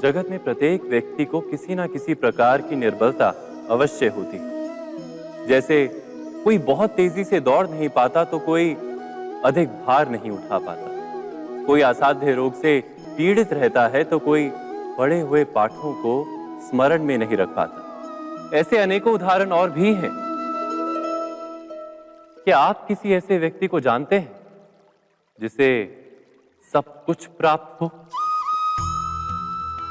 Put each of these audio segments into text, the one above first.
जगत में प्रत्येक व्यक्ति को किसी ना किसी प्रकार की निर्बलता अवश्य होती है। जैसे कोई बहुत तेजी से दौड़ नहीं पाता तो कोई अधिक भार नहीं उठा पाता, कोई असाध्य रोग से पीड़ित रहता है तो कोई पढ़े हुए पाठों को स्मरण में नहीं रख पाता। ऐसे अनेकों उदाहरण और भी हैं। क्या आप किसी ऐसे व्यक्ति को जानते हैं जिसे सब कुछ प्राप्त हो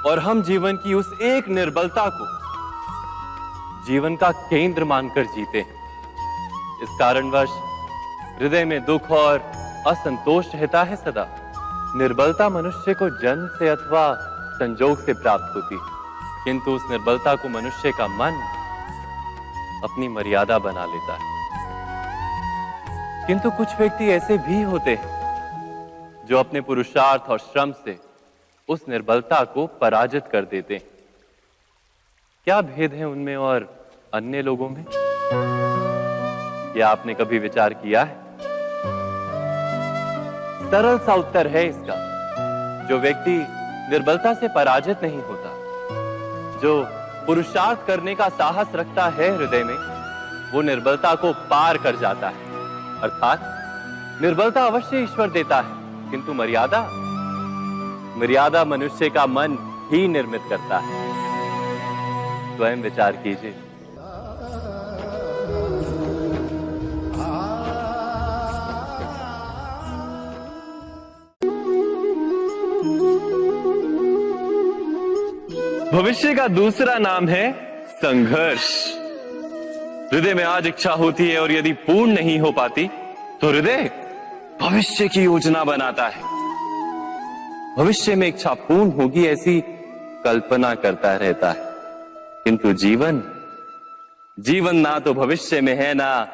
और हम जीवन की उस एक निर्बलता को जीवन का केंद्र मानकर जीते हैं? इस कारणवश हृदय में दुख और असंतोष रहता है सदा। निर्बलता मनुष्य को जन्म से अथवा संजोग से प्राप्त होती है, किंतु उस निर्बलता को मनुष्य का मन अपनी मर्यादा बना लेता है। किंतु कुछ व्यक्ति ऐसे भी होते हैं जो अपने पुरुषार्थ और श्रम से उस निर्बलता को पराजित कर देते हैं। क्या भेद है उनमें और अन्य लोगों में? क्या आपने कभी विचार किया है? सरल सा उत्तर है इसका। जो व्यक्ति निर्बलता से पराजित नहीं होता, जो पुरुषार्थ करने का साहस रखता है हृदय में, वो निर्बलता को पार कर जाता है। अर्थात निर्बलता अवश्य ईश्वर देता है, किंतु मर्यादा मनुष्य का मन ही निर्मित करता है। स्वयं विचार कीजिए। भविष्य का दूसरा नाम है संघर्ष। हृदय में आज इच्छा होती है और यदि पूर्ण नहीं हो पाती तो हृदय भविष्य की योजना बनाता है। भविष्य में इच्छा पूर्ण होगी ऐसी कल्पना करता रहता है, किंतु जीवन ना तो भविष्य में है ना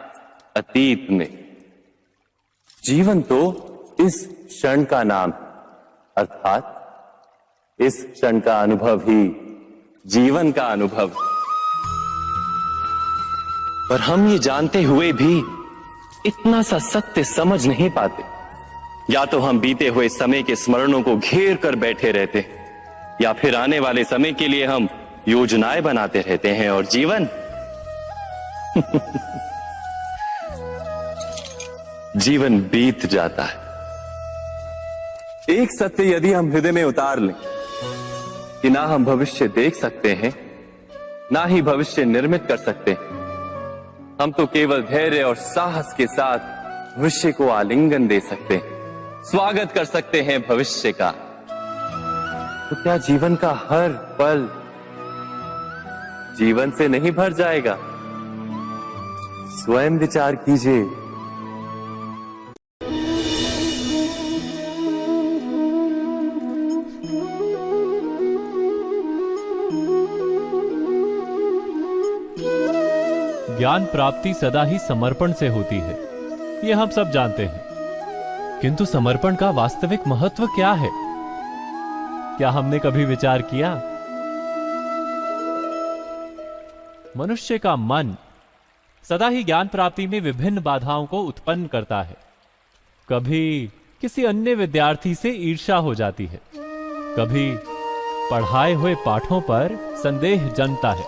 अतीत में। जीवन तो इस क्षण का नाम है, अर्थात इस क्षण का अनुभव ही जीवन का अनुभव। पर हम ये जानते हुए भी इतना सा सत्य समझ नहीं पाते। या तो हम बीते हुए समय के स्मरणों को घेर कर बैठे रहते हैं, या फिर आने वाले समय के लिए हम योजनाएं बनाते रहते हैं और जीवन जीवन बीत जाता है। एक सत्य यदि हम हृदय में उतार लें कि ना हम भविष्य देख सकते हैं, ना ही भविष्य निर्मित कर सकते हैं, हम तो केवल धैर्य और साहस के साथ भविष्य को आलिंगन दे सकते हैं, स्वागत कर सकते हैं भविष्य का। तो क्या जीवन का हर पल जीवन से नहीं भर जाएगा? स्वयं विचार कीजिए। ज्ञान प्राप्ति सदा ही समर्पण से होती है, ये हम सब जानते हैं। किंतु समर्पण का वास्तविक महत्व क्या है? क्या हमने कभी विचार किया? मनुष्य का मन सदा ही ज्ञान प्राप्ति में विभिन्न बाधाओं को उत्पन्न करता है। कभी किसी अन्य विद्यार्थी से ईर्ष्या हो जाती है, कभी पढ़ाए हुए पाठों पर संदेह जन्मता है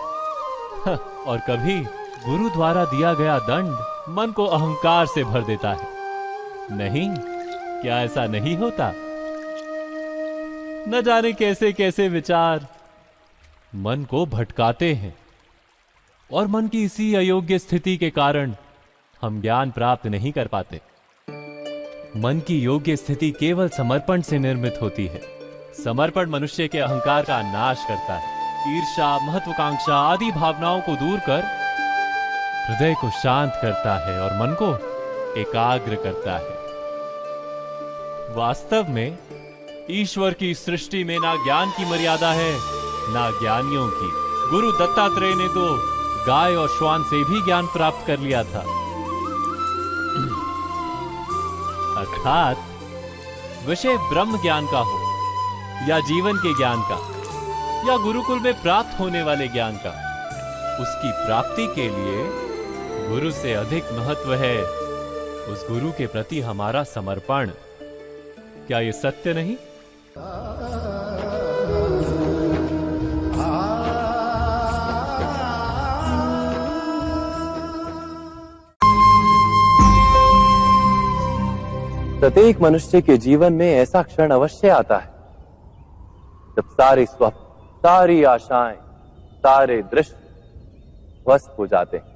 और कभी गुरु द्वारा दिया गया दंड मन को अहंकार से भर देता है। नहीं, क्या ऐसा नहीं होता? न जाने कैसे कैसे विचार मन को भटकाते हैं और मन की इसी अयोग्य स्थिति के कारण हम ज्ञान प्राप्त नहीं कर पाते। मन की योग्य स्थिति केवल समर्पण से निर्मित होती है। समर्पण मनुष्य के अहंकार का नाश करता है। ईर्ष्या, महत्वाकांक्षा आदि भावनाओं को दूर कर हृदय को शांत करता है और मन को एकाग्र करता है। वास्तव में ईश्वर की सृष्टि में ना ज्ञान की मर्यादा है ना ज्ञानियों की। गुरु दत्तात्रेय ने तो गाय और श्वान से भी ज्ञान प्राप्त कर लिया था। अर्थात विषय ब्रह्म ज्ञान का हो या जीवन के ज्ञान का या गुरुकुल में प्राप्त होने वाले ज्ञान का, उसकी प्राप्ति के लिए गुरु से अधिक महत्व है उस गुरु के प्रति हमारा समर्पण। क्या ये सत्य नहीं? प्रत्येक मनुष्य के जीवन में ऐसा क्षण अवश्य आता है जब सारे स्वप्न, सारी आशाएं, सारे दृश्य ध्वस्त हो जाते हैं।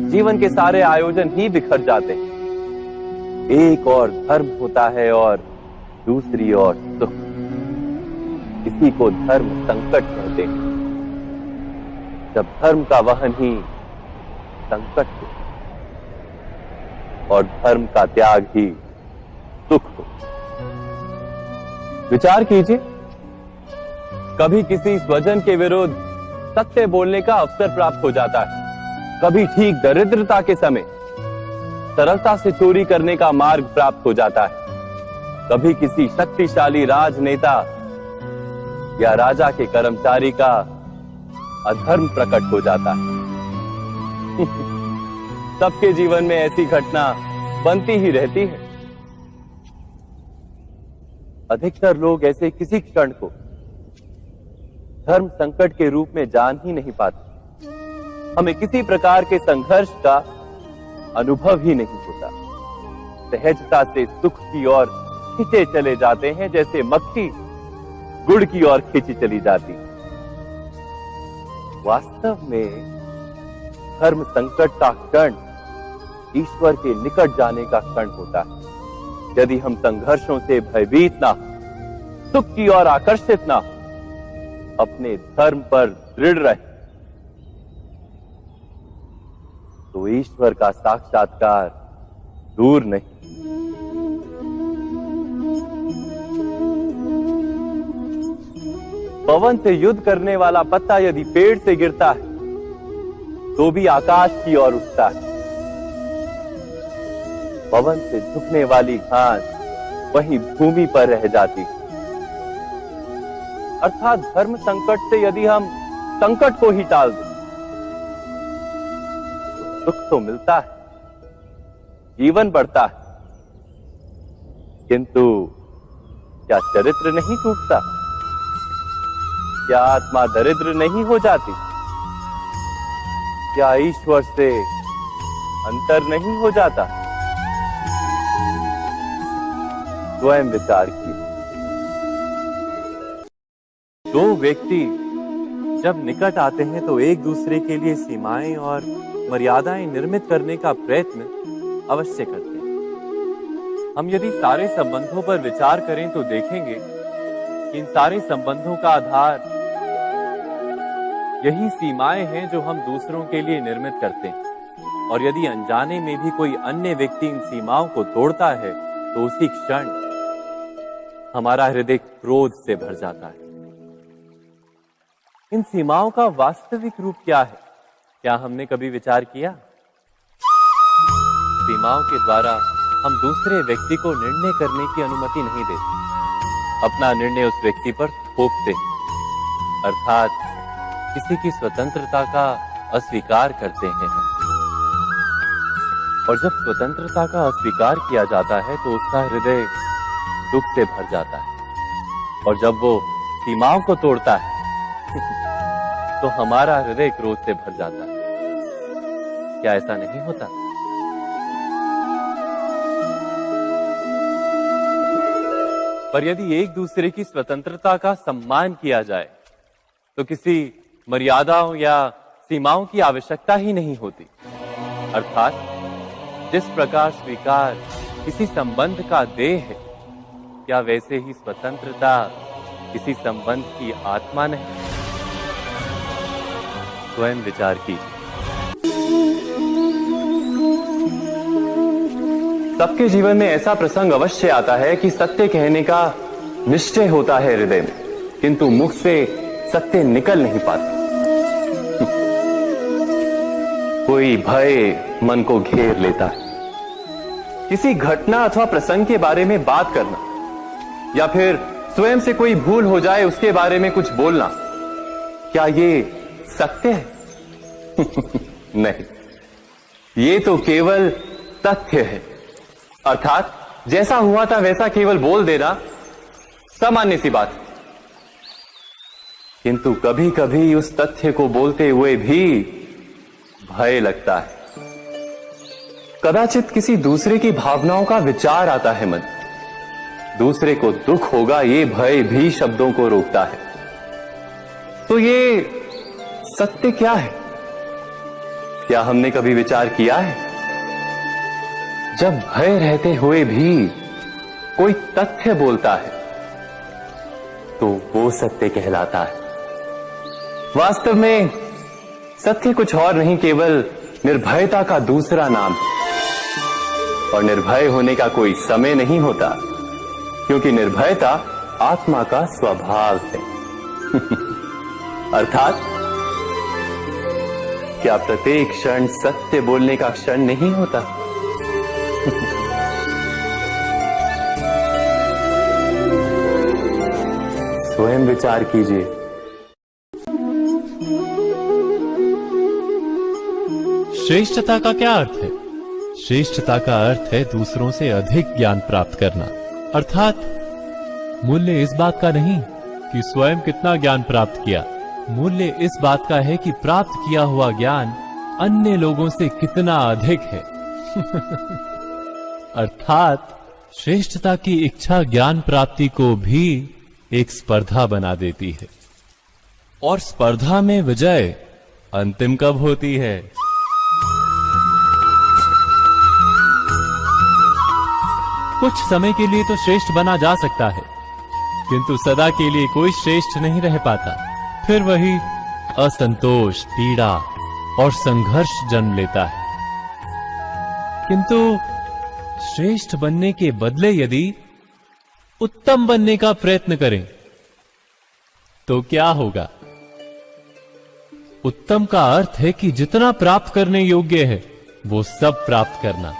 जीवन के सारे आयोजन ही बिखर जाते हैं। एक और धर्म होता है और दूसरी ओर सुख। इसी को धर्म संकट कहते हैं। जब धर्म का वहन ही संकट हो और धर्म का त्याग ही सुख हो। विचार कीजिए, कभी किसी स्वजन के विरुद्ध सत्य बोलने का अवसर प्राप्त हो जाता है, कभी ठीक दरिद्रता के समय सरलता से चोरी करने का मार्ग प्राप्त हो जाता है, कभी किसी शक्तिशाली राजनेता या राजा के कर्मचारी का अधर्म प्रकट हो जाता है। सबके जीवन में ऐसी घटना बनती ही रहती है। अधिकतर लोग ऐसे किसी क्षण को धर्म संकट के रूप में जान ही नहीं पाते। हमें किसी प्रकार के संघर्ष का अनुभव ही नहीं होता। सहजता से सुख की ओर खींचे चले जाते हैं, जैसे मक्खी गुड़ की ओर खींची चली जाती। वास्तव में धर्म संकट का क्षण ईश्वर के निकट जाने का क्षण होता है। यदि हम संघर्षों से भयभीत ना हो, सुख की ओर आकर्षित ना हो, अपने धर्म पर दृढ़ रहे, तो ईश्वर का साक्षात्कार दूर नहीं। पवन से युद्ध करने वाला पत्ता यदि पेड़ से गिरता है तो भी आकाश की ओर उठता है। पवन से झुकने वाली घास वहीं भूमि पर रह जाती है। अर्थात धर्म संकट से यदि हम संकट को ही टाल दें तो सुख तो मिलता है, जीवन बढ़ता है, किंतु क्या चरित्र नहीं टूटता? क्या आत्मा दरिद्र नहीं हो जाती? क्या ईश्वर से अंतर नहीं हो जाता? स्वयं विचार किए। दो व्यक्ति जब निकट आते हैं तो एक दूसरे के लिए सीमाएं और मर्यादाएं निर्मित करने का प्रयत्न अवश्य करते हैं। हम यदि सारे संबंधों पर विचार करें तो देखेंगे कि इन सारे संबंधों का आधार यही सीमाएं हैं जो हम दूसरों के लिए निर्मित करते हैं। और यदि अनजाने में भी कोई अन्य व्यक्ति इन सीमाओं को तोड़ता है तो उसी क्षण हमारा हृदय क्रोध से भर जाता है। इन सीमाओं का वास्तविक रूप क्या है? क्या हमने कभी विचार किया? सीमाओं के द्वारा हम दूसरे व्यक्ति को निर्णय करने की अनुमति नहीं देते। अपना निर्णय उस व्यक्ति पर थोपते हैं, अर्थात किसी की स्वतंत्रता का अस्वीकार करते हैं। और जब स्वतंत्रता का अस्वीकार किया जाता है तो उसका हृदय दुख से भर जाता है। और जब वो सीमाओं को तोड़ता है तो हमारा हृदय क्रोध से भर जाता है। क्या ऐसा नहीं होता? पर यदि एक दूसरे की स्वतंत्रता का सम्मान किया जाए तो किसी मर्यादाओं या सीमाओं की आवश्यकता ही नहीं होती। अर्थात जिस प्रकार स्वीकार किसी संबंध का देह है, क्या वैसे ही स्वतंत्रता किसी संबंध की आत्मा नहीं? स्वयं विचार कीजिए। सबके जीवन में ऐसा प्रसंग अवश्य आता है कि सत्य कहने का निश्चय होता है हृदय में, किंतु मुख से सत्य निकल नहीं पाता। कोई भय मन को घेर लेता है। किसी घटना अथवा प्रसंग के बारे में बात करना या फिर स्वयं से कोई भूल हो जाए उसके बारे में कुछ बोलना, क्या ये सत्य है? नहीं। ये तो केवल तथ्य है, अर्थात जैसा हुआ था वैसा केवल बोल देना सामान्य सी बात है। किंतु कभी कभी उस तथ्य को बोलते हुए भी भय लगता है। कदाचित किसी दूसरे की भावनाओं का विचार आता है मन, दूसरे को दुख होगा ये भय भी शब्दों को रोकता है। तो ये सत्य क्या है? क्या हमने कभी विचार किया है? जब भय रहते हुए भी कोई तथ्य बोलता है तो वो सत्य कहलाता है। वास्तव में सत्य कुछ और नहीं, केवल निर्भयता का दूसरा नाम है। और निर्भय होने का कोई समय नहीं होता, क्योंकि निर्भयता आत्मा का स्वभाव है। अर्थात क्या प्रत्येक क्षण सत्य बोलने का क्षण नहीं होता? स्वयं विचार कीजिए। श्रेष्ठता का क्या अर्थ है? श्रेष्ठता का अर्थ है दूसरों से अधिक ज्ञान प्राप्त करना। अर्थात मूल्य इस बात का नहीं कि स्वयं कितना ज्ञान प्राप्त किया, मूल्य इस बात का है कि प्राप्त किया हुआ ज्ञान अन्य लोगों से कितना अधिक है। अर्थात श्रेष्ठता की इच्छा ज्ञान प्राप्ति को भी एक स्पर्धा बना देती है। और स्पर्धा में विजय अंतिम कब होती है? कुछ समय के लिए तो श्रेष्ठ बना जा सकता है, किंतु सदा के लिए कोई श्रेष्ठ नहीं रह पाता। फिर वही असंतोष, पीड़ा और संघर्ष जन्म लेता है। किंतु श्रेष्ठ बनने के बदले यदि उत्तम बनने का प्रयत्न करें तो क्या होगा? उत्तम का अर्थ है कि जितना प्राप्त करने योग्य है वो सब प्राप्त करना,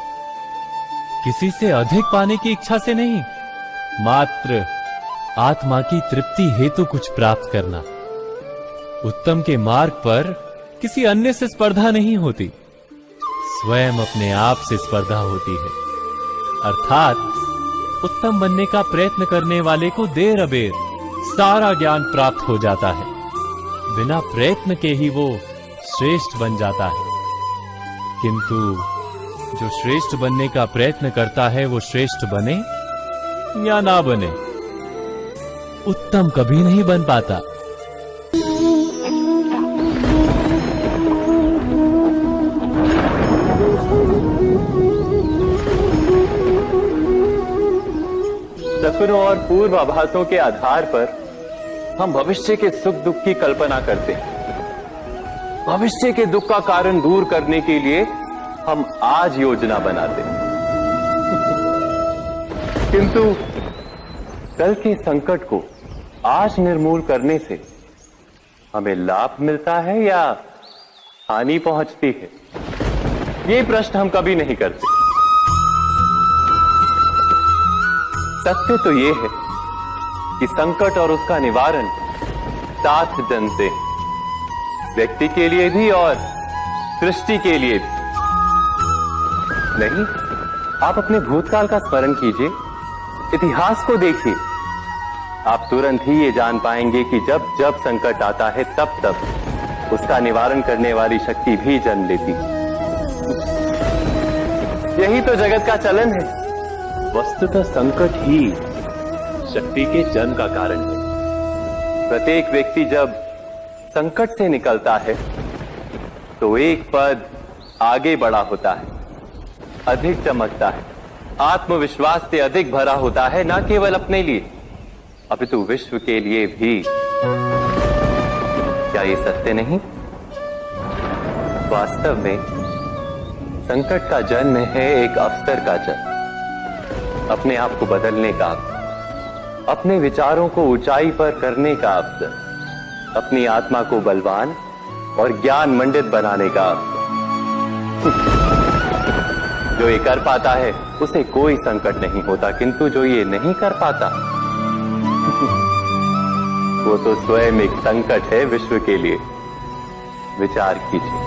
किसी से अधिक पाने की इच्छा से नहीं, मात्र आत्मा की तृप्ति हेतु कुछ प्राप्त करना। उत्तम के मार्ग पर किसी अन्य से स्पर्धा नहीं होती, स्वयं अपने आप से स्पर्धा होती है। अर्थात उत्तम बनने का प्रयत्न करने वाले को देर अबेर सारा ज्ञान प्राप्त हो जाता है, बिना प्रयत्न के ही वो श्रेष्ठ बन जाता है। किंतु जो श्रेष्ठ बनने का प्रयत्न करता है वो श्रेष्ठ बने या ना बने, उत्तम कभी नहीं बन पाता। सपनों और पूर्वाभासों के आधार पर हम भविष्य के सुख दुख की कल्पना करते हैं। भविष्य के दुख का कारण दूर करने के लिए हम आज योजना बनाते हैं। किंतु कल के संकट को आज निर्मूल करने से हमें लाभ मिलता है या हानि पहुंचती है? ये प्रश्न हम कभी नहीं करते। सत्य तो ये है कि संकट और उसका निवारण साथ जनते हैं, व्यक्ति के लिए भी और सृष्टि के लिए भी। नहीं, आप अपने भूतकाल का स्मरण कीजिए, इतिहास को देखिए, आप तुरंत ही ये जान पाएंगे कि जब जब संकट आता है तब तब उसका निवारण करने वाली शक्ति भी जन्म लेती है। यही तो जगत का चलन है। वस्तुतः संकट ही शक्ति के जन्म का कारण है। प्रत्येक व्यक्ति जब संकट से निकलता है तो एक पद आगे बढ़ा होता है, अधिक चमकता है, आत्मविश्वास से अधिक भरा होता है, न केवल अपने लिए अपितु विश्व के लिए भी। क्या ये सत्य नहीं? वास्तव में संकट का जन्म है एक अवसर का जन्म, अपने आप को बदलने का, अपने विचारों को ऊंचाई पर करने का अवसर, अपनी आत्मा को बलवान और ज्ञान मंडित बनाने का अवसर। जो ये कर पाता है उसे कोई संकट नहीं होता, किंतु जो ये नहीं कर पाता वो तो स्वयं एक संकट है विश्व के लिए। विचार कीजिए।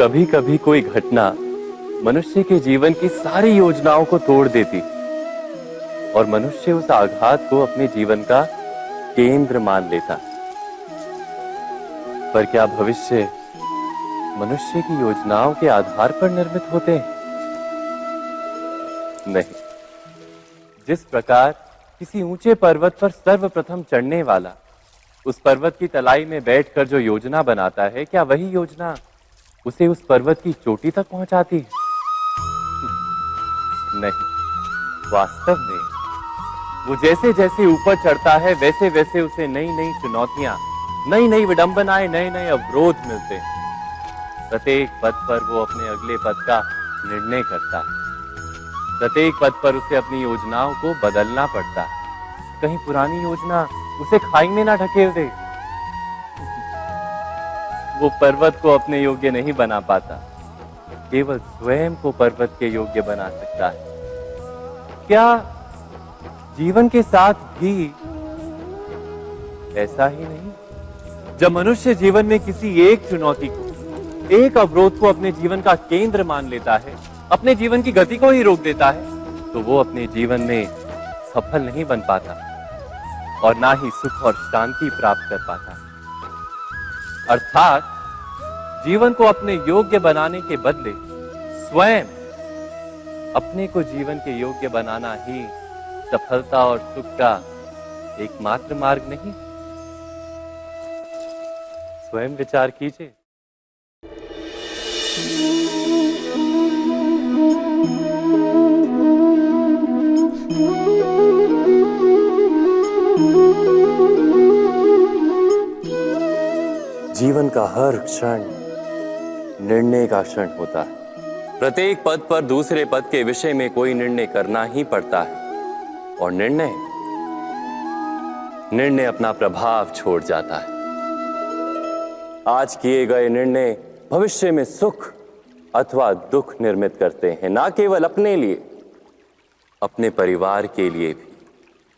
कभी कभी कोई घटना मनुष्य के जीवन की सारी योजनाओं को तोड़ देती और मनुष्य उस आघात को अपने जीवन का केंद्र मान लेता। पर क्या भविष्य मनुष्य की योजनाओं के आधार पर निर्मित होते हैं? नहीं। जिस प्रकार किसी ऊंचे पर्वत पर सर्वप्रथम चढ़ने वाला उस पर्वत की तलाई में बैठकर जो योजना बनाता है, क्या वही योजना उसे उस पर्वत की चोटी तक पहुंचाती है? नहीं। वास्तव में वो जैसे जैसे ऊपर चढ़ता है वैसे वैसे उसे नई नई चुनौतियां, नई नई विडंबनाएं, नए नए अवरोध मिलते हैं। प्रत्येक पद पर वो अपने अगले पद का निर्णय करता है। प्रत्येक पद पर उसे अपनी योजनाओं को बदलना पड़ता है। कहीं पुरानी योजना उसे खाई में ना ढकेल दे। वो पर्वत को अपने योग्य नहीं बना पाता, केवल स्वयं को पर्वत के योग्य बना सकता है। क्या जीवन के साथ भी ऐसा ही नहीं? जब मनुष्य जीवन में किसी एक चुनौती को, एक अवरोध को अपने जीवन का केंद्र मान लेता है, अपने जीवन की गति को ही रोक देता है, तो वो अपने जीवन में सफल नहीं बन पाता और ना ही सुख और शांति प्राप्त कर पाता। अर्थात जीवन को अपने योग्य बनाने के बदले स्वयं अपने को जीवन के योग्य बनाना ही सफलता और सुख का एकमात्र मार्ग नहीं। स्वयं विचार कीजिए। जीवन का हर क्षण निर्णय का क्षण होता है। प्रत्येक पद पर दूसरे पद के विषय में कोई निर्णय करना ही पड़ता है और निर्णय अपना प्रभाव छोड़ जाता है। आज किए गए निर्णय भविष्य में सुख अथवा दुख निर्मित करते हैं, ना केवल अपने लिए, अपने परिवार के लिए भी,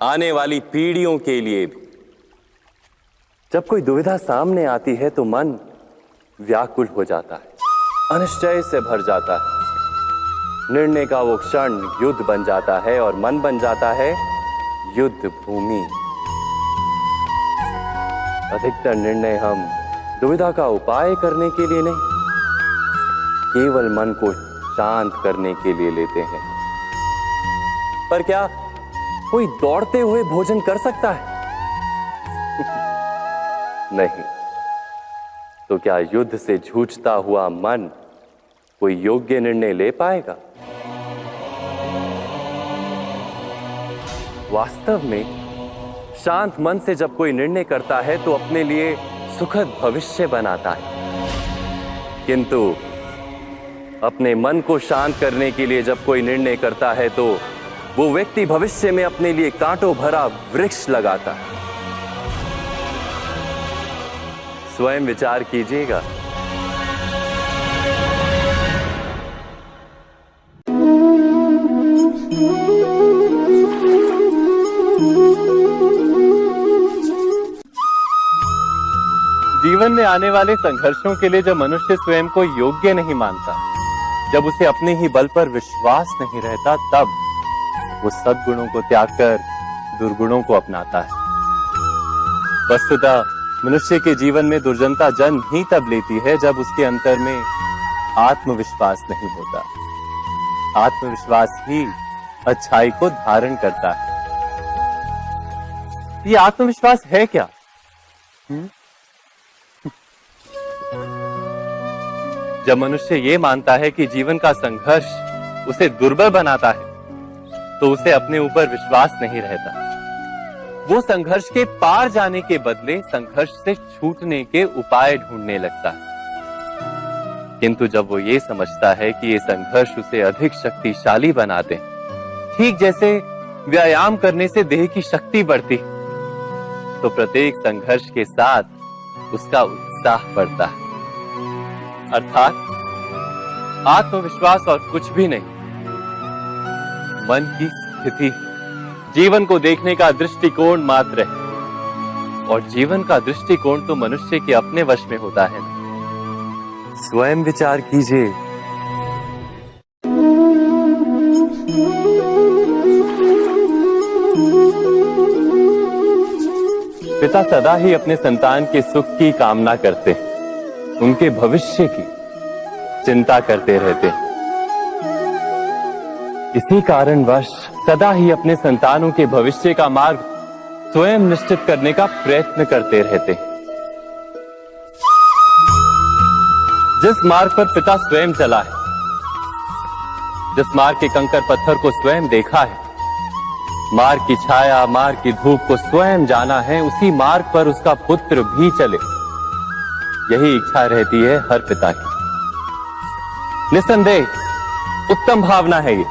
आने वाली पीढ़ियों के लिए भी। जब कोई दुविधा सामने आती है तो मन व्याकुल हो जाता है, अनिश्चय से भर जाता है। निर्णय का वो क्षण युद्ध बन जाता है और मन बन जाता है युद्ध भूमि। अधिकतर निर्णय हम दुविधा का उपाय करने के लिए नहीं, केवल मन को शांत करने के लिए लेते हैं। पर क्या कोई दौड़ते हुए भोजन कर सकता है? नहीं। तो क्या युद्ध से जूझता हुआ मन कोई योग्य निर्णय ले पाएगा? वास्तव में शांत मन से जब कोई निर्णय करता है तो अपने लिए सुखद भविष्य बनाता है, किंतु अपने मन को शांत करने के लिए जब कोई निर्णय करता है तो वो व्यक्ति भविष्य में अपने लिए कांटों भरा वृक्ष लगाता है। स्वयं विचार कीजिएगा। जीवन में आने वाले संघर्षों के लिए जब मनुष्य स्वयं को योग्य नहीं मानता, जब उसे अपने ही बल पर विश्वास नहीं रहता, तब वो सद्गुणों को त्याग कर दुर्गुणों को अपनाता है। वस्तुतः मनुष्य के जीवन में दुर्जनता जन्म ही तब लेती है जब उसके अंतर में आत्मविश्वास नहीं होता। आत्मविश्वास ही अच्छाई को धारण करता है। ये आत्मविश्वास है क्या? जब मनुष्य ये मानता है कि जीवन का संघर्ष उसे दुर्बल बनाता है, तो उसे अपने ऊपर विश्वास नहीं रहता। वो संघर्ष के पार जाने के बदले संघर्ष से छूटने के उपाय ढूंढने लगता है। किंतु जब वो ये समझता है कि ये संघर्ष उसे अधिक शक्तिशाली बनाते हैं, ठीक जैसे व्यायाम करने से देह की शक्ति बढ़ती, तो प्रत्येक संघर्ष के साथ उसका उत्साह बढ़ता है। अर्थात आत्मविश्वास और कुछ भी नहीं, मन की स्थिति, जीवन को देखने का दृष्टिकोण मात्र है। और जीवन का दृष्टिकोण तो मनुष्य के अपने वश में होता है। स्वयं विचार कीजिए। पिता सदा ही अपने संतान के सुख की कामना करते हैं, उनके भविष्य की चिंता करते रहते हैं। इसी कारणवश सदा ही अपने संतानों के भविष्य का मार्ग स्वयं निश्चित करने का प्रयत्न करते रहते हैं। जिस मार्ग पर पिता स्वयं चला है, जिस मार्ग के कंकर पत्थर को स्वयं देखा है, मार्ग की छाया, मार्ग की धूप को स्वयं जाना है, उसी मार्ग पर उसका पुत्र भी चले, यही इच्छा रहती है हर पिता की। निस्संदेह उत्तम भावना है ये,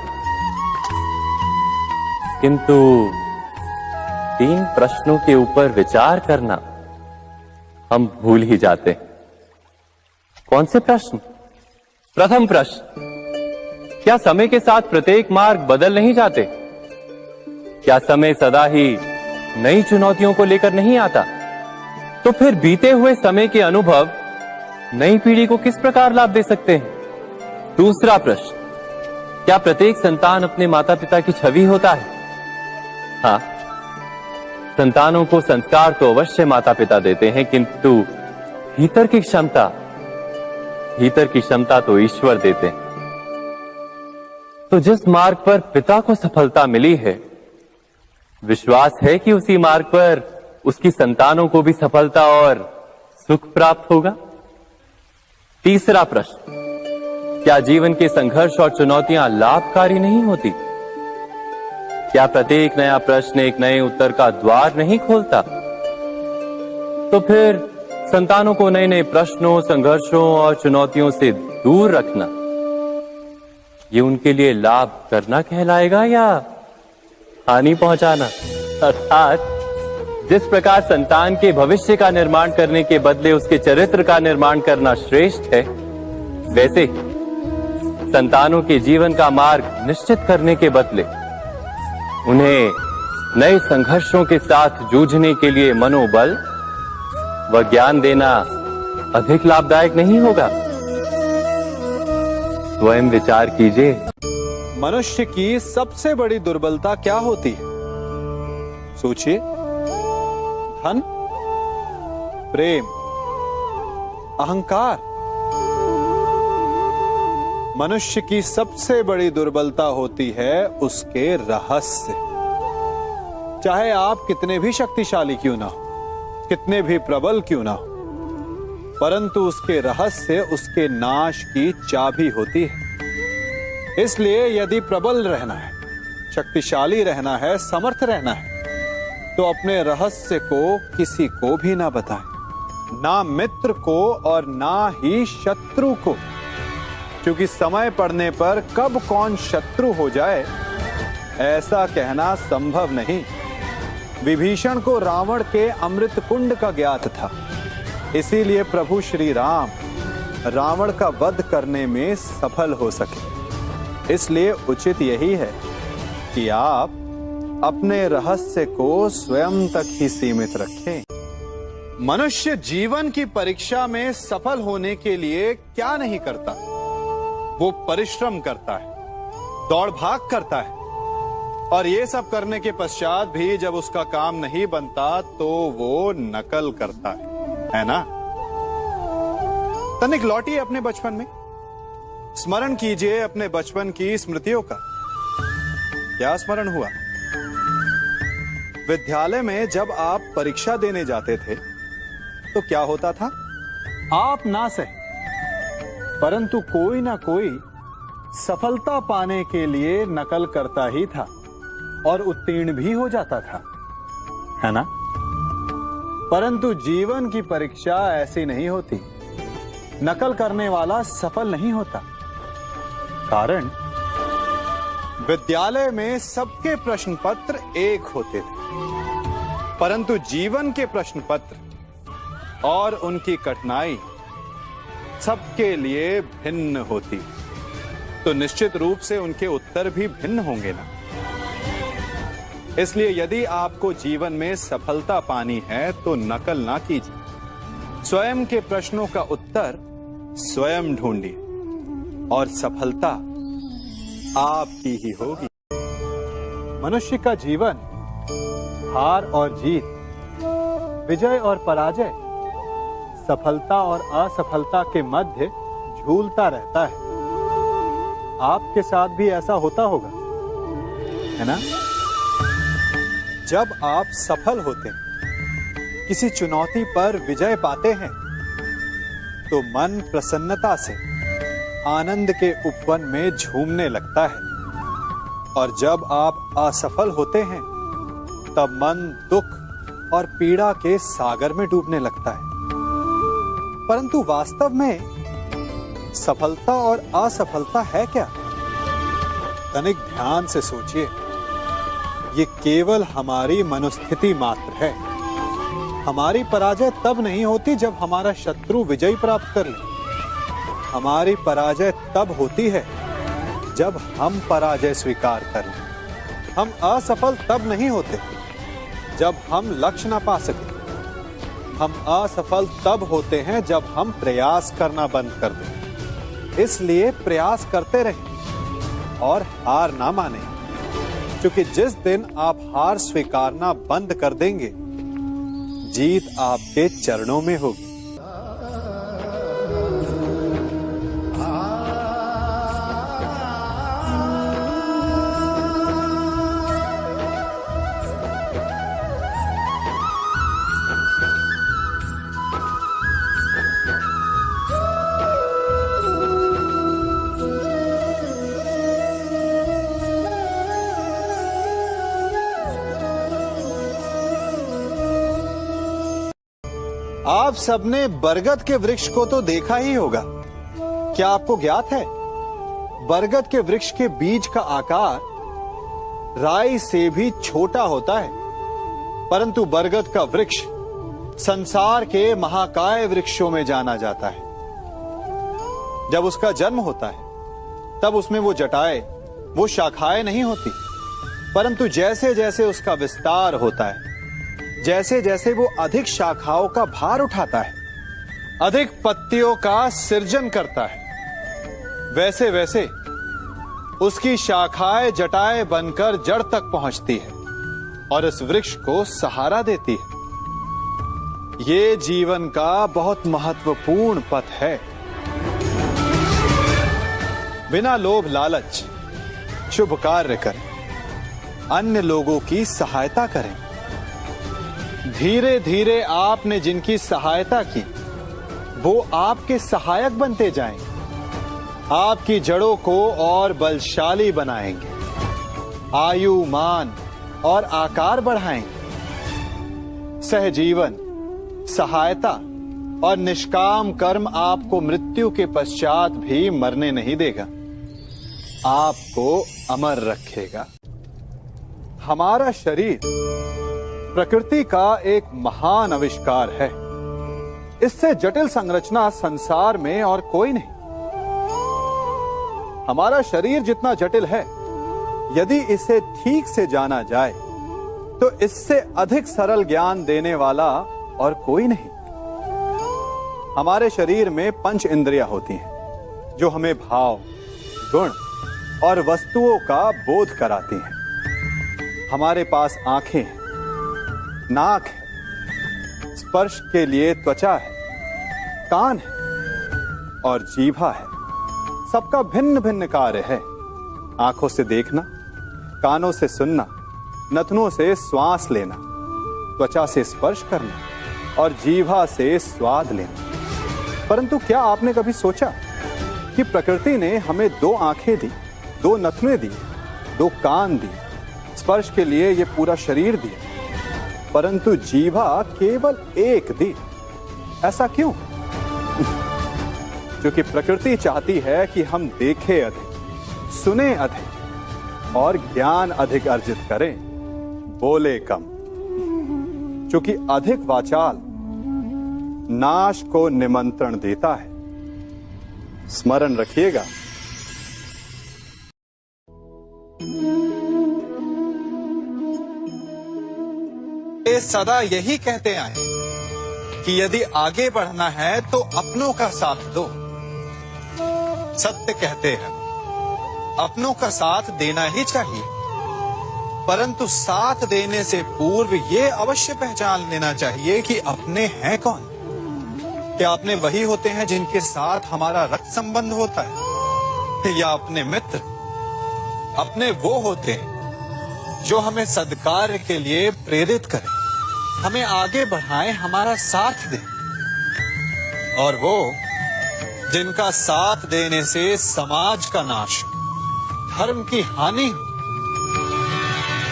किंतु 3 प्रश्नों के ऊपर विचार करना हम भूल ही जाते हैं। कौन से प्रश्न? प्रथम प्रश्न, क्या समय के साथ प्रत्येक मार्ग बदल नहीं जाते? क्या समय सदा ही नई चुनौतियों को लेकर नहीं आता? तो फिर बीते हुए समय के अनुभव नई पीढ़ी को किस प्रकार लाभ दे सकते हैं? दूसरा प्रश्न, क्या प्रत्येक संतान अपने माता पिता की छवि होता है? हाँ, संतानों को संस्कार तो अवश्य माता पिता देते हैं, किंतु भीतर की क्षमता तो ईश्वर देते हैं। तो जिस मार्ग पर पिता को सफलता मिली है, विश्वास है कि उसी मार्ग पर उसकी संतानों को भी सफलता और सुख प्राप्त होगा। तीसरा प्रश्न, क्या जीवन के संघर्ष और चुनौतियां लाभकारी नहीं होती? क्या प्रत्येक नया प्रश्न एक नए उत्तर का द्वार नहीं खोलता? तो फिर संतानों को नए नए प्रश्नों, संघर्षों और चुनौतियों से दूर रखना, ये उनके लिए लाभ करना कहलाएगा या हानि पहुंचाना? अर्थात जिस प्रकार संतान के भविष्य का निर्माण करने के बदले उसके चरित्र का निर्माण करना श्रेष्ठ है, वैसे ही संतानों के जीवन का मार्ग निश्चित करने के बदले उन्हें नए संघर्षों के साथ जूझने के लिए मनोबल व ज्ञान देना अधिक लाभदायक नहीं होगा? स्वयं विचार कीजिए। मनुष्य की सबसे बड़ी दुर्बलता क्या होती है? सोचिए। धन, प्रेम, अहंकार। मनुष्य की सबसे बड़ी दुर्बलता होती है उसके रहस्य। चाहे आप कितने भी शक्तिशाली क्यों ना हो, कितने भी प्रबल क्यों ना हो, परंतु उसके रहस्य उसके नाश की चाबी होती है। इसलिए यदि प्रबल रहना है, शक्तिशाली रहना है, समर्थ रहना है, तो अपने रहस्य को किसी को भी ना बताएं, ना मित्र को और ना ही शत्रु को, क्योंकि समय पड़ने पर कब कौन शत्रु हो जाए ऐसा कहना संभव नहीं। विभीषण को रावण के अमृत कुंड का ज्ञात था, इसीलिए प्रभु श्री राम रावण का वध करने में सफल हो सके। इसलिए उचित यही है कि आप अपने रहस्य को स्वयं तक ही सीमित रखें। मनुष्य जीवन की परीक्षा में सफल होने के लिए क्या नहीं करता? वो परिश्रम करता है, दौड़ भाग करता है, और ये सब करने के पश्चात भी जब उसका काम नहीं बनता तो वो नकल करता है ना? तनिक लौटिए अपने बचपन में, स्मरण कीजिए अपने बचपन की स्मृतियों का। क्या स्मरण हुआ? विद्यालय में जब आप परीक्षा देने जाते थे तो क्या होता था? आप ना सही, परंतु कोई ना कोई सफलता पाने के लिए नकल करता ही था और उत्तीर्ण भी हो जाता था, है ना? परंतु जीवन की परीक्षा ऐसी नहीं होती। नकल करने वाला सफल नहीं होता। कारण विद्यालय में सबके प्रश्न पत्र एक होते थे, परंतु जीवन के प्रश्न पत्र और उनकी कठिनाई सबके लिए भिन्न होती, तो निश्चित रूप से उनके उत्तर भी भिन्न होंगे ना। इसलिए यदि आपको जीवन में सफलता पानी है तो नकल ना कीजिए। स्वयं के प्रश्नों का उत्तर स्वयं ढूंढिए और सफलता आपकी ही होगी। मनुष्य का जीवन हार और जीत, विजय और पराजय, सफलता और असफलता के मध्य झूलता रहता है। आपके साथ भी ऐसा होता होगा, है ना? जब आप सफल होते हैं, किसी चुनौती पर विजय पाते हैं, तो मन प्रसन्नता से आनंद के उपवन में झूमने लगता है। और जब आप असफल होते हैं, तब मन दुख और पीड़ा के सागर में डूबने लगता है। परंतु वास्तव में सफलता और असफलता है क्या? तनिक ध्यान से सोचिए। ये केवल हमारी मनोस्थिति मात्र है। हमारी पराजय तब नहीं होती जब हमारा शत्रु विजय प्राप्त कर ले। हमारी पराजय तब होती है जब हम पराजय स्वीकार कर लें। हम असफल तब नहीं होते जब हम लक्ष्य ना पा सके। हम असफल तब होते हैं जब हम प्रयास करना बंद कर दें। इसलिए प्रयास करते रहें और हार ना माने, क्योंकि जिस दिन आप हार स्वीकारना बंद कर देंगे, जीत आपके चरणों में होगी। आप सबने बरगद के वृक्ष को तो देखा ही होगा। क्या आपको ज्ञात है, बरगद के वृक्ष के बीज का आकार राई से भी छोटा होता है, परंतु बरगद का वृक्ष संसार के महाकाय वृक्षों में जाना जाता है। जब उसका जन्म होता है, तब उसमें वो जटाएं, वो शाखाएं नहीं होती, परंतु जैसे जैसे उसका विस्तार होता है, जैसे जैसे वो अधिक शाखाओं का भार उठाता है, अधिक पत्तियों का सृजन करता है, वैसे वैसे उसकी शाखाएं जटाएं बनकर जड़ तक पहुंचती है और इस वृक्ष को सहारा देती है। ये जीवन का बहुत महत्वपूर्ण पथ है। बिना लोभ लालच शुभ कार्य करें, अन्य लोगों की सहायता करें। धीरे धीरे आपने जिनकी सहायता की, वो आपके सहायक बनते जाएंगे, आपकी जड़ों को और बलशाली बनाएंगे, आयु, मान और आकार बढ़ाएंगे। सहजीवन, सहायता और निष्काम कर्म आपको मृत्यु के पश्चात भी मरने नहीं देगा, आपको अमर रखेगा। हमारा शरीर प्रकृति का एक महान आविष्कार है। इससे जटिल संरचना संसार में और कोई नहीं। हमारा शरीर जितना जटिल है, यदि इसे ठीक से जाना जाए, तो इससे अधिक सरल ज्ञान देने वाला और कोई नहीं। हमारे शरीर में पंच इंद्रियां होती हैं, जो हमें भाव, गुण और वस्तुओं का बोध कराती हैं। हमारे पास आंखें हैं, नाक है, स्पर्श के लिए त्वचा है, कान है और जीभा है। सबका भिन्न भिन्न कार्य है। आंखों से देखना, कानों से सुनना, नथनों से श्वास लेना, त्वचा से स्पर्श करना और जीभा से स्वाद लेना। परंतु क्या आपने कभी सोचा कि प्रकृति ने हमें 2 आंखें दी, 2 नथने दी, 2 कान दी, स्पर्श के लिए ये पूरा शरीर दिया, परंतु जीभा केवल 1 दी? ऐसा क्यों? क्योंकि प्रकृति चाहती है कि हम देखें अधिक, सुने अधिक और ज्ञान अधिक अर्जित करें, बोले कम। क्योंकि अधिक वाचाल नाश को निमंत्रण देता है। स्मरण रखिएगा। ये सदा यही कहते आए कि यदि आगे बढ़ना है तो अपनों का साथ दो, सत्य कहते हैं, अपनों का साथ देना ही चाहिए, परंतु साथ देने से पूर्व ये अवश्य पहचान लेना चाहिए कि अपने हैं कौन। क्या अपने वही होते हैं जिनके साथ हमारा रक्त संबंध होता है, या अपने मित्र? अपने वो होते हैं जो हमें सद्कार्य के लिए प्रेरित करें, हमें आगे बढ़ाएं, हमारा साथ दें। और वो जिनका साथ देने से समाज का नाश, धर्म की हानि हो,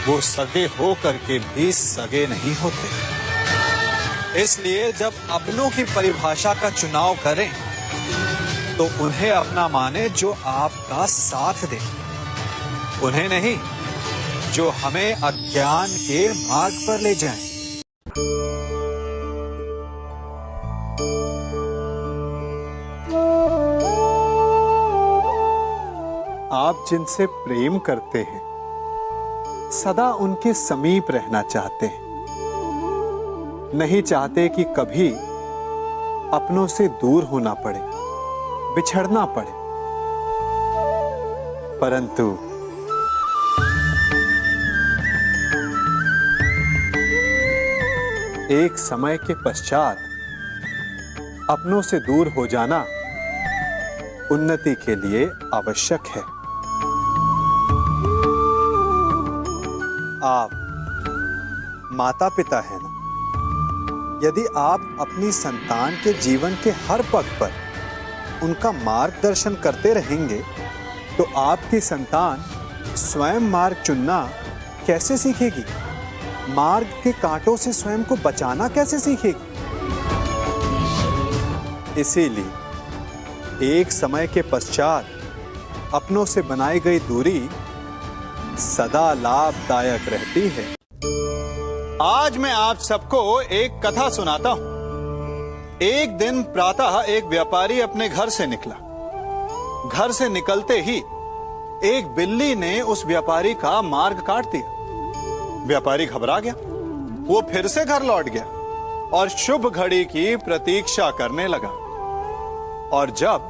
वो सगे हो करके भी सगे नहीं होते। इसलिए जब अपनों की परिभाषा का चुनाव करें तो उन्हें अपना माने जो आपका साथ दे, उन्हें नहीं जो हमें अज्ञान के मार्ग पर ले जाएं। आप जिनसे प्रेम करते हैं सदा उनके समीप रहना चाहते हैं, नहीं चाहते कि कभी अपनों से दूर होना पड़े, बिछड़ना पड़े। परंतु एक समय के पश्चात अपनों से दूर हो जाना उन्नति के लिए आवश्यक है। आप माता पिता हैं ना, यदि आप अपनी संतान के जीवन के हर पग पर उनका मार्गदर्शन करते रहेंगे तो आपकी संतान स्वयं मार्ग चुनना कैसे सीखेगी, मार्ग के कांटों से स्वयं को बचाना कैसे सीखेगी। इसीलिए एक समय के पश्चात अपनों से बनाई गई दूरी सदा लाभदायक रहती है। आज मैं आप सबको एक कथा सुनाता हूं। एक दिन प्रातः एक व्यापारी अपने घर से निकला। घर से निकलते ही एक बिल्ली ने उस व्यापारी का मार्ग काट दिया। व्यापारी घबरा गया, वो फिर से घर लौट गया और शुभ घड़ी की प्रतीक्षा करने लगा। और जब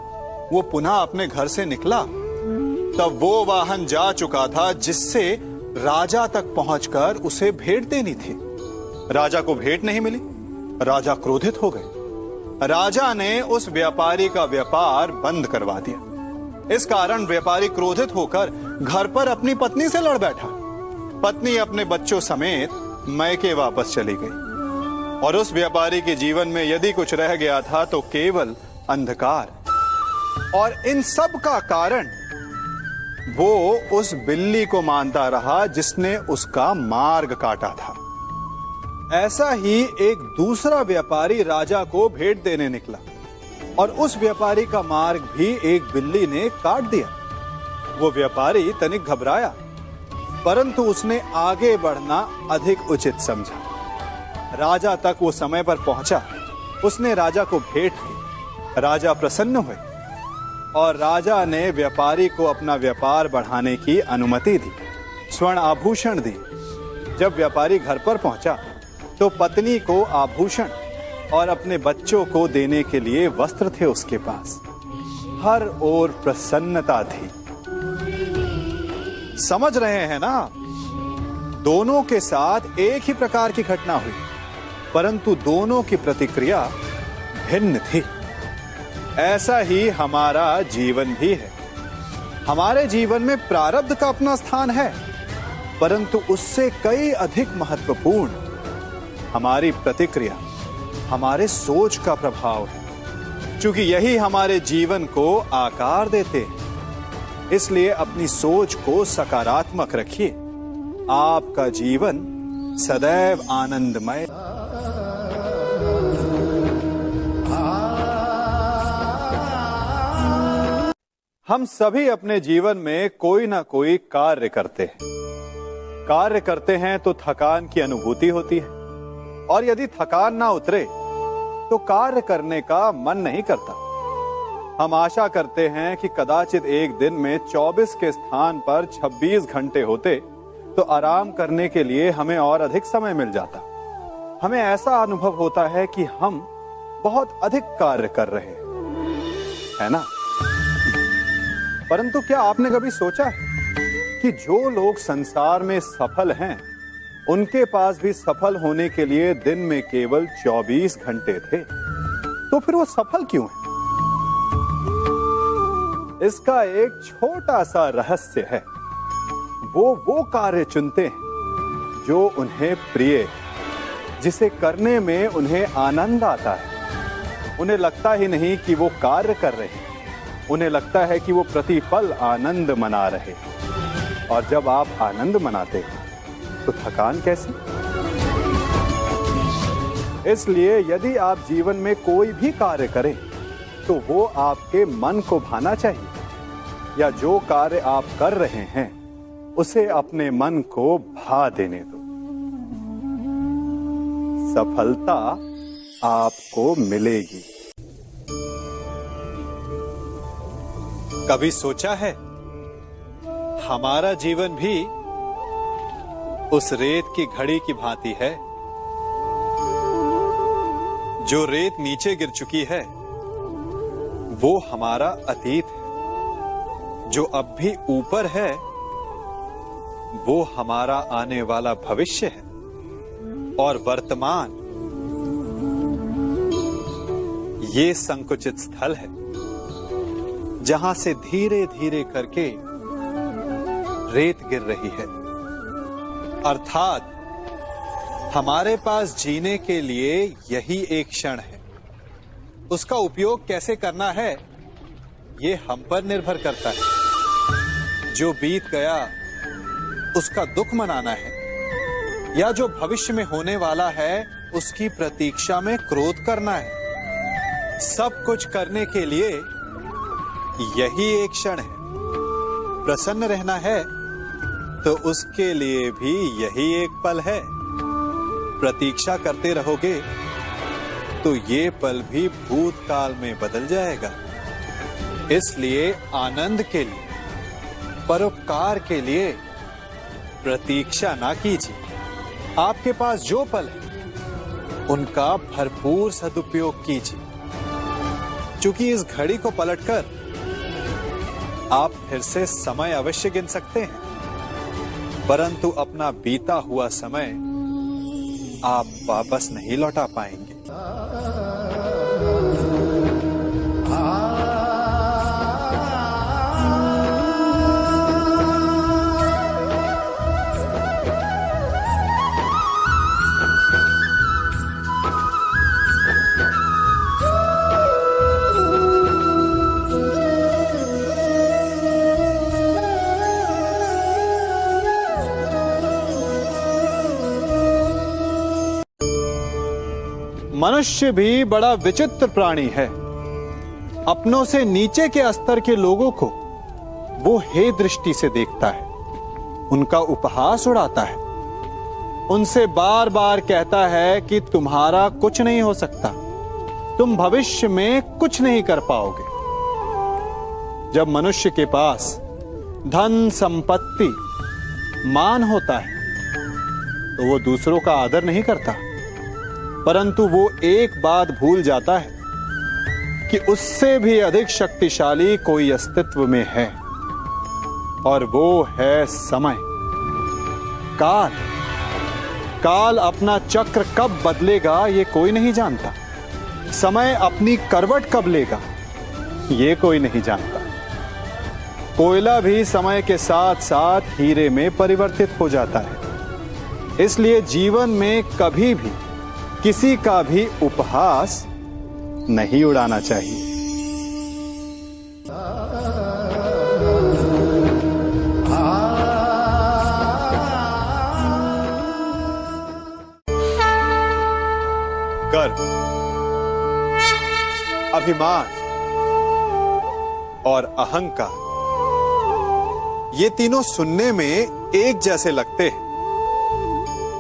वो पुनः अपने घर से निकला तब वो वाहन जा चुका था जिससे राजा तक पहुंचकर उसे भेंट देनी थी। राजा को भेंट नहीं मिली, राजा क्रोधित हो गए। राजा ने उस व्यापारी का व्यापार बंद करवा दिया। इस कारण व्यापारी क्रोधित होकर घर पर अपनी पत्नी से लड़ बैठा। पत्नी अपने बच्चों समेत मैके वापस चली गई और उस व्यापारी के जीवन में यदि कुछ रह गया था तो केवल अंधकार। और इन सब का कारण वो उस बिल्ली को मानता रहा जिसने उसका मार्ग काटा था। ऐसा ही एक दूसरा व्यापारी राजा को भेंट देने निकला और उस व्यापारी का मार्ग भी एक बिल्ली ने काट दिया। वो व्यापारी तनिक घबराया, परंतु उसने आगे बढ़ना अधिक उचित समझा। राजा तक वो समय पर पहुंचा। उसने राजा को भेंट की। राजा प्रसन्न हुए और राजा ने व्यापारी को अपना व्यापार बढ़ाने की अनुमति दी, स्वर्ण आभूषण दी। जब व्यापारी घर पर पहुंचा तो पत्नी को आभूषण और अपने बच्चों को देने के लिए वस्त्र थे उसके पास। हर ओर प्रसन्नता थी। समझ रहे हैं ना, दोनों के साथ एक ही प्रकार की घटना हुई, परंतु दोनों की प्रतिक्रिया भिन्न थी। ऐसा ही हमारा जीवन भी है। हमारे जीवन में प्रारब्ध का अपना स्थान है, परंतु उससे कई अधिक महत्वपूर्ण हमारी प्रतिक्रिया, हमारे सोच का प्रभाव है। क्योंकि यही हमारे जीवन को आकार देते हैं। इसलिए अपनी सोच को सकारात्मक रखिए। आपका जीवन सदैव आनंदमय। हम सभी अपने जीवन में कोई ना कोई कार्य करते हैं। कार्य करते हैं तो थकान की अनुभूति होती है और यदि थकान ना उतरे तो कार्य करने का मन नहीं करता। हम आशा करते हैं कि कदाचित एक दिन में 24 के स्थान पर 26 घंटे होते तो आराम करने के लिए हमें और अधिक समय मिल जाता। हमें ऐसा अनुभव होता है कि हम बहुत अधिक कार्य कर रहे हैं, है ना? परंतु क्या आपने कभी सोचा है कि जो लोग संसार में सफल हैं, उनके पास भी सफल होने के लिए दिन में केवल 24 घंटे थे, तो फिर वो सफल क्यों है? इसका एक छोटा सा रहस्य है। वो कार्य चुनते हैं जो उन्हें प्रिय है, जिसे करने में उन्हें आनंद आता है। उन्हें लगता ही नहीं कि वो कार्य कर रहे हैं, उन्हें लगता है कि वो प्रतिपल आनंद मना रहे हैं। और जब आप आनंद मनाते हैं तो थकान कैसी? इसलिए यदि आप जीवन में कोई भी कार्य करें तो वो आपके मन को भाना चाहिए, या जो कार्य आप कर रहे हैं उसे अपने मन को भा देने दो। सफलता आपको मिलेगी। कभी सोचा है हमारा जीवन भी उस रेत की घड़ी की भांति है? जो रेत नीचे गिर चुकी है वो हमारा अतीत है, जो अब भी ऊपर है वो हमारा आने वाला भविष्य है, और वर्तमान ये संकुचित स्थल है जहां से धीरे धीरे करके रेत गिर रही है। अर्थात हमारे पास जीने के लिए यही एक क्षण है। उसका उपयोग कैसे करना है ये हम पर निर्भर करता है। जो बीत गया उसका दुख मनाना है, या जो भविष्य में होने वाला है उसकी प्रतीक्षा में क्रोध करना है। सब कुछ करने के लिए यही एक क्षण है। प्रसन्न रहना है तो उसके लिए भी यही एक पल है। प्रतीक्षा करते रहोगे तो ये पल भी भूतकाल में बदल जाएगा। इसलिए आनंद के लिए, परोपकार के लिए प्रतीक्षा ना कीजिए। आपके पास जो पल है उनका भरपूर सदुपयोग कीजिए, क्योंकि इस घड़ी को पलटकर आप फिर से समय अवश्य गिन सकते हैं, परंतु अपना बीता हुआ समय आप वापस नहीं लौटा पाएंगे। मनुष्य भी बड़ा विचित्र प्राणी है। अपनों से नीचे के स्तर के लोगों को वो हे दृष्टि से देखता है, उनका उपहास उड़ाता है, उनसे बार बार कहता है कि तुम्हारा कुछ नहीं हो सकता, तुम भविष्य में कुछ नहीं कर पाओगे। जब मनुष्य के पास धन, संपत्ति, मान होता है तो वो दूसरों का आदर नहीं करता, परंतु वो एक बात भूल जाता है कि उससे भी अधिक शक्तिशाली कोई अस्तित्व में है, और वो है समय। काल काल अपना चक्र कब बदलेगा ये कोई नहीं जानता। समय अपनी करवट कब लेगा ये कोई नहीं जानता। कोयला भी समय के साथ साथ हीरे में परिवर्तित हो जाता है। इसलिए जीवन में कभी भी किसी का भी उपहास नहीं उड़ाना चाहिए। गर्व, अभिमान और अहंकार, ये तीनों सुनने में एक जैसे लगते हैं,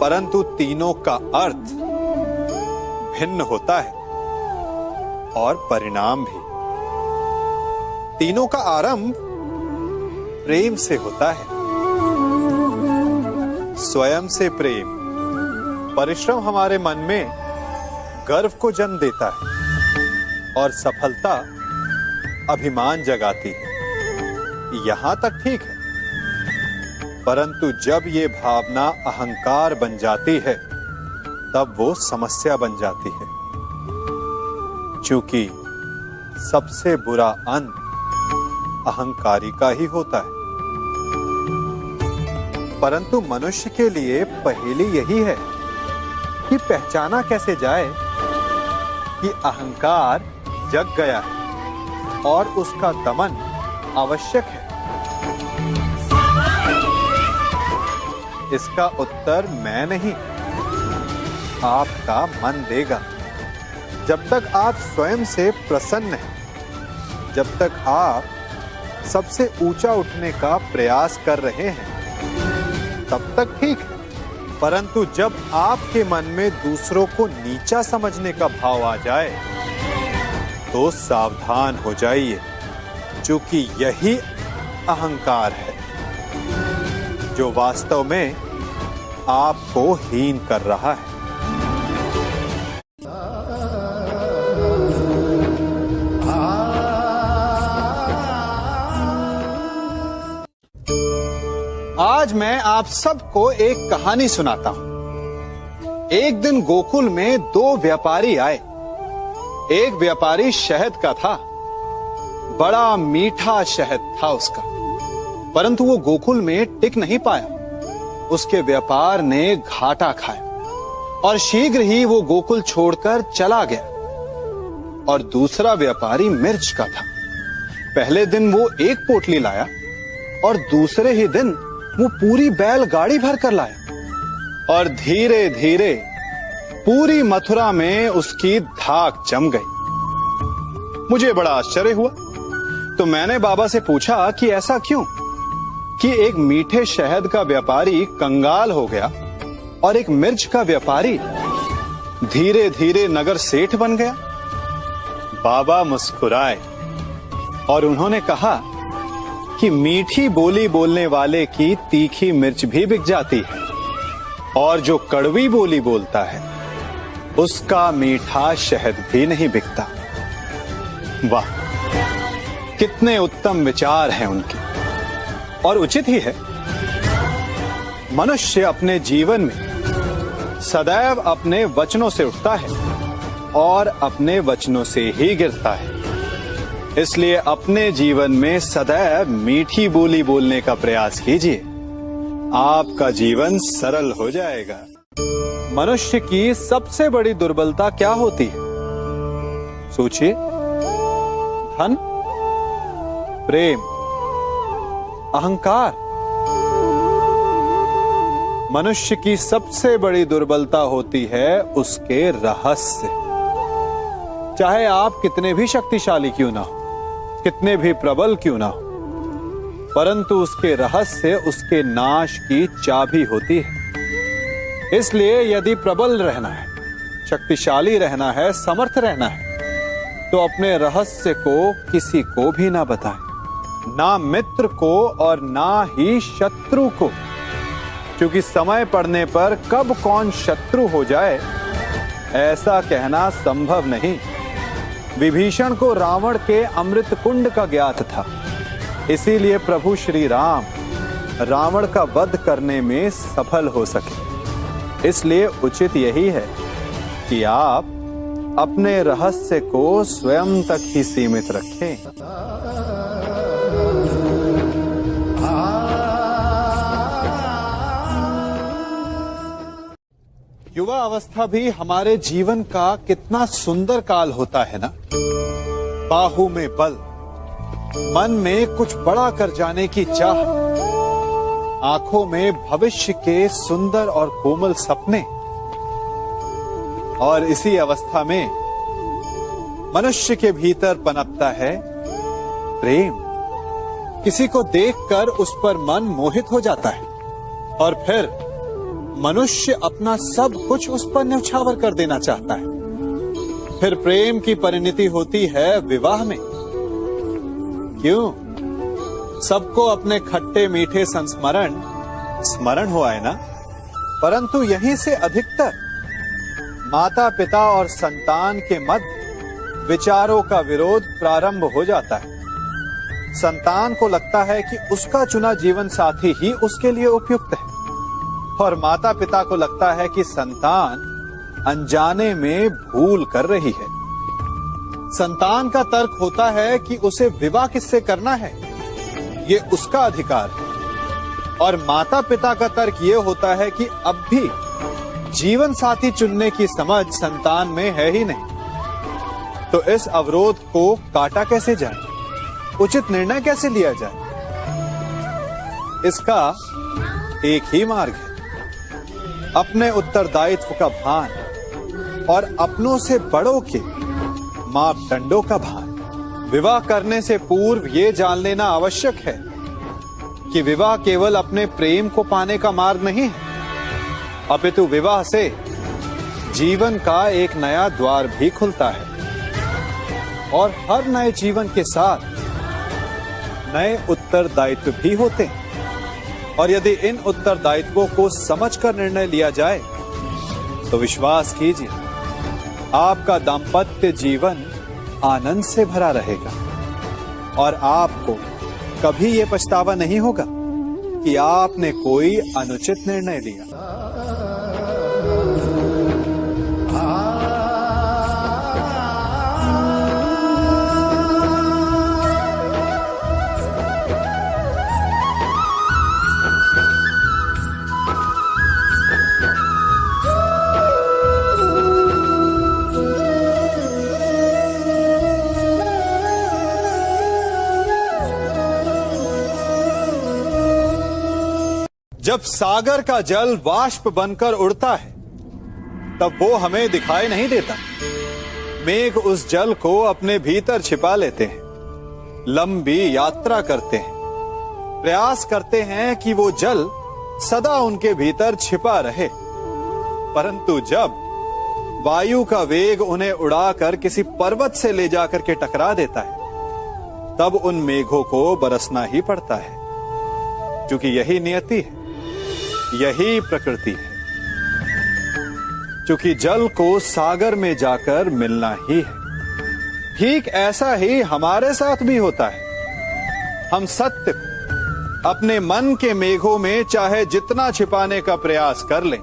परंतु तीनों का अर्थ भिन्न होता है और परिणाम भी। तीनों का आरंभ प्रेम से होता है। स्वयं से प्रेम, परिश्रम हमारे मन में गर्व को जन्म देता है, और सफलता अभिमान जगाती है। यहां तक ठीक है, परंतु जब ये भावना अहंकार बन जाती है तब वो समस्या बन जाती है, क्योंकि सबसे बुरा अंत अहंकारी का ही होता है। परंतु मनुष्य के लिए पहेली यही है कि पहचाना कैसे जाए कि अहंकार जग गया है और उसका दमन आवश्यक है। इसका उत्तर मैं नहीं, आपका मन देगा। जब तक आप स्वयं से प्रसन्न हैं, जब तक आप सबसे ऊंचा उठने का प्रयास कर रहे हैं, तब तक ठीक है। परंतु जब आपके मन में दूसरों को नीचा समझने का भाव आ जाए तो सावधान हो जाइए, क्योंकि यही अहंकार है जो वास्तव में आपको हीन कर रहा है। आज मैं आप सबको एक कहानी सुनाता हूं। एक दिन गोकुल में दो व्यापारी आए। एक व्यापारी शहद का था, बड़ा मीठा शहद था उसका, परंतु वो गोकुल में टिक नहीं पाया। उसके व्यापार ने घाटा खाया और शीघ्र ही वो गोकुल छोड़कर चला गया। और दूसरा व्यापारी मिर्च का था। पहले दिन वो एक पोटली लाया और दूसरे ही दिन वो पूरी बैलगाड़ी भर कर लाया और धीरे धीरे पूरी मथुरा में उसकी धाक जम गई। मुझे बड़ा आश्चर्य हुआ, तो मैंने बाबा से पूछा कि ऐसा क्यों कि एक मीठे शहद का व्यापारी कंगाल हो गया और एक मिर्च का व्यापारी धीरे धीरे नगर सेठ बन गया। बाबा मुस्कुराए और उन्होंने कहा कि मीठी बोली बोलने वाले की तीखी मिर्च भी बिक जाती है और जो कड़वी बोली बोलता है उसका मीठा शहद भी नहीं बिकता। वाह, कितने उत्तम विचार हैं उनके, और उचित ही है। मनुष्य अपने जीवन में सदैव अपने वचनों से उठता है और अपने वचनों से ही गिरता है। इसलिए अपने जीवन में सदैव मीठी बोली बोलने का प्रयास कीजिए, आपका जीवन सरल हो जाएगा। मनुष्य की सबसे बड़ी दुर्बलता क्या होती है? सोचिए। धन, प्रेम, अहंकार। मनुष्य की सबसे बड़ी दुर्बलता होती है उसके रहस्य। चाहे आप कितने भी शक्तिशाली क्यों ना हो, कितने भी प्रबल क्यों ना हो, परंतु उसके रहस्य उसके नाश की चाबी होती है। इसलिए यदि प्रबल रहना है, शक्तिशाली रहना है, समर्थ रहना है, तो अपने रहस्य को किसी को भी ना बताएं, ना मित्र को और ना ही शत्रु को, क्योंकि समय पड़ने पर कब कौन शत्रु हो जाए ऐसा कहना संभव नहीं। विभीषण को रावण के अमृत कुंड का ज्ञात था, इसीलिए प्रभु श्री राम रावण का वध करने में सफल हो सके। इसलिए उचित यही है कि आप अपने रहस्य को स्वयं तक ही सीमित रखें। युवा अवस्था भी हमारे जीवन का कितना सुंदर काल होता है ना। बाहु में बल, मन में कुछ बड़ा कर जाने की चाह, आंखों में भविष्य के सुंदर और कोमल सपने। और इसी अवस्था में मनुष्य के भीतर पनपता है प्रेम। किसी को देखकर उस पर मन मोहित हो जाता है और फिर मनुष्य अपना सब कुछ उस पर न्यौछावर कर देना चाहता है। फिर प्रेम की परिणति होती है विवाह में। क्यों? सबको अपने खट्टे मीठे संस्मरण स्मरण हुआ है ना। परंतु यहीं से अधिकतर माता पिता और संतान के मध्य विचारों का विरोध प्रारंभ हो जाता है। संतान को लगता है कि उसका चुना जीवन साथी ही उसके लिए उपयुक्त है, और माता पिता को लगता है कि संतान अनजाने में भूल कर रही है। संतान का तर्क होता है कि उसे विवाह किससे करना है, ये उसका अधिकार है, और माता पिता का तर्क ये होता है कि अब भी जीवन साथी चुनने की समझ संतान में है ही नहीं। तो इस अवरोध को काटा कैसे जाए, उचित निर्णय कैसे लिया जाए? इसका एक ही मार्ग है, अपने उत्तरदायित्व का भान और अपनों से बड़ों के मापदंडों का भान। विवाह करने से पूर्व ये जान लेना आवश्यक है कि विवाह केवल अपने प्रेम को पाने का मार्ग नहीं है, अपितु विवाह से जीवन का एक नया द्वार भी खुलता है, और हर नए जीवन के साथ नए उत्तरदायित्व भी होते हैं। और यदि इन उत्तरदायित्वों को समझकर निर्णय लिया जाए तो विश्वास कीजिए, आपका दाम्पत्य जीवन आनंद से भरा रहेगा, और आपको कभी ये पछतावा नहीं होगा कि आपने कोई अनुचित निर्णय लिया। जब सागर का जल वाष्प बनकर उड़ता है तब वो हमें दिखाई नहीं देता। मेघ उस जल को अपने भीतर छिपा लेते हैं, लंबी यात्रा करते हैं, प्रयास करते हैं कि वो जल सदा उनके भीतर छिपा रहे, परंतु जब वायु का वेग उन्हें उड़ाकर किसी पर्वत से ले जाकर के टकरा देता है तब उन मेघों को बरसना ही पड़ता है, क्योंकि यही नियति है, यही प्रकृति है। क्योंकि जल को सागर में जाकर मिलना ही है। ठीक ऐसा ही हमारे साथ भी होता है। हम सत्य को अपने मन के मेघों में चाहे जितना छिपाने का प्रयास कर लें,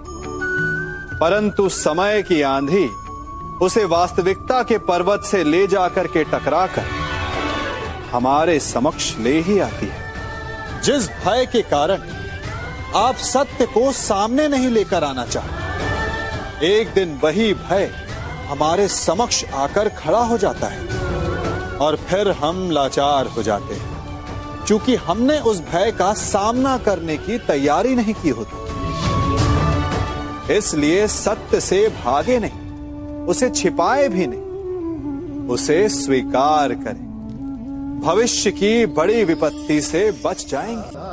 परंतु समय की आंधी उसे वास्तविकता के पर्वत से ले जाकर के टकराकर हमारे समक्ष ले ही आती है। जिस भय के कारण आप सत्य को सामने नहीं लेकर आना चाहते, एक दिन वही भय हमारे समक्ष आकर खड़ा हो जाता है, और फिर हम लाचार हो जाते हैं, क्योंकि हमने उस भय का सामना करने की तैयारी नहीं की होती। इसलिए सत्य से भागे नहीं, उसे छिपाए भी नहीं, उसे स्वीकार करें। भविष्य की बड़ी विपत्ति से बच जाएंगे।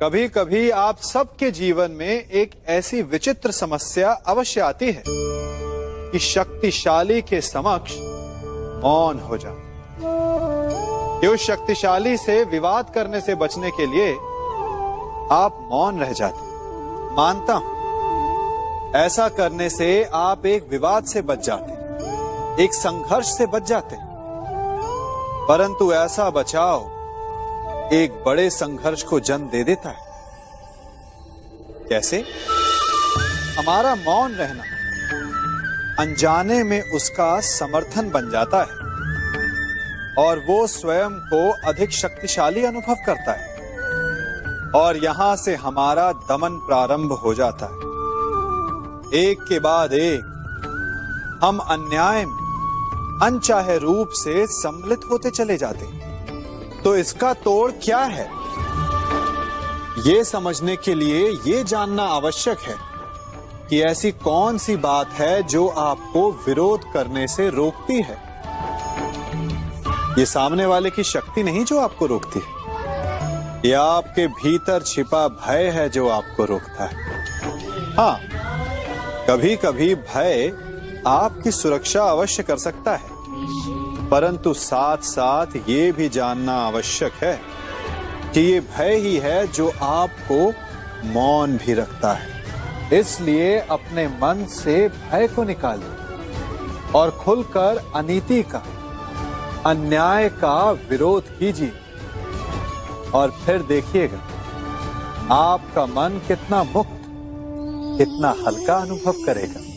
कभी कभी आप सबके जीवन में एक ऐसी विचित्र समस्या अवश्य आती है कि शक्तिशाली के समक्ष मौन हो जाओ। कि उस शक्तिशाली से विवाद करने से बचने के लिए आप मौन रह जाते। मानता हूं, ऐसा करने से आप एक विवाद से बच जाते, एक संघर्ष से बच जाते, परंतु ऐसा बचाव एक बड़े संघर्ष को जन्म दे देता है। कैसे? हमारा मौन रहना अनजाने में उसका समर्थन बन जाता है, और वो स्वयं को अधिक शक्तिशाली अनुभव करता है, और यहां से हमारा दमन प्रारंभ हो जाता है। एक के बाद एक हम अन्याय में अनचाहे रूप से सम्मिलित होते चले जाते हैं। तो इसका तोड़ क्या है? ये समझने के लिए ये जानना आवश्यक है कि ऐसी कौन सी बात है जो आपको विरोध करने से रोकती है। ये सामने वाले की शक्ति नहीं जो आपको रोकती है, ये आपके भीतर छिपा भय है जो आपको रोकता है। हाँ, कभी कभी भय आपकी सुरक्षा अवश्य कर सकता है, परंतु साथ साथ ये भी जानना आवश्यक है कि ये भय ही है जो आपको मौन भी रखता है। इसलिए अपने मन से भय को निकालिए और खुलकर अनीति का, अन्याय का विरोध कीजिए और फिर देखिएगा आपका मन कितना मुक्त, कितना हल्का अनुभव करेगा।